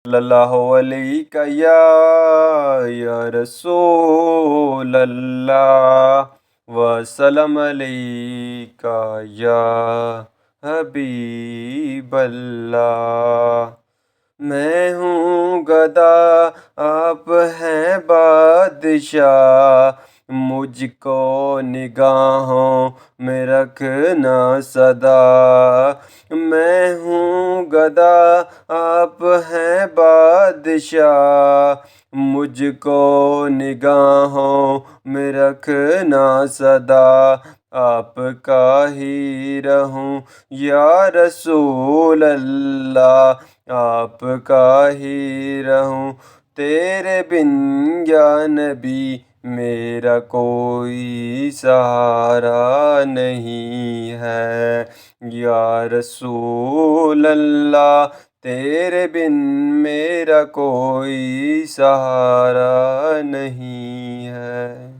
صلی اللہ علیہ یا رسول اللہ وسلم علیکہ یا حبیب اللہ۔ میں ہوں گدا آپ ہیں بادشاہ، مجھ کو نگاہوں میں رکھنا سدا۔ میں ہوں گدا آپ ہیں بادشاہ، مجھ کو نگاہوں میں رکھنا سدا۔ آپ کا ہی رہوں یا رسول اللہ، آپ کا ہی رہوں، تیرے بن یا نبی میرا کوئی سہارا نہیں ہے۔ یا رسول اللہ تیرے بن میرا کوئی سہارا نہیں ہے۔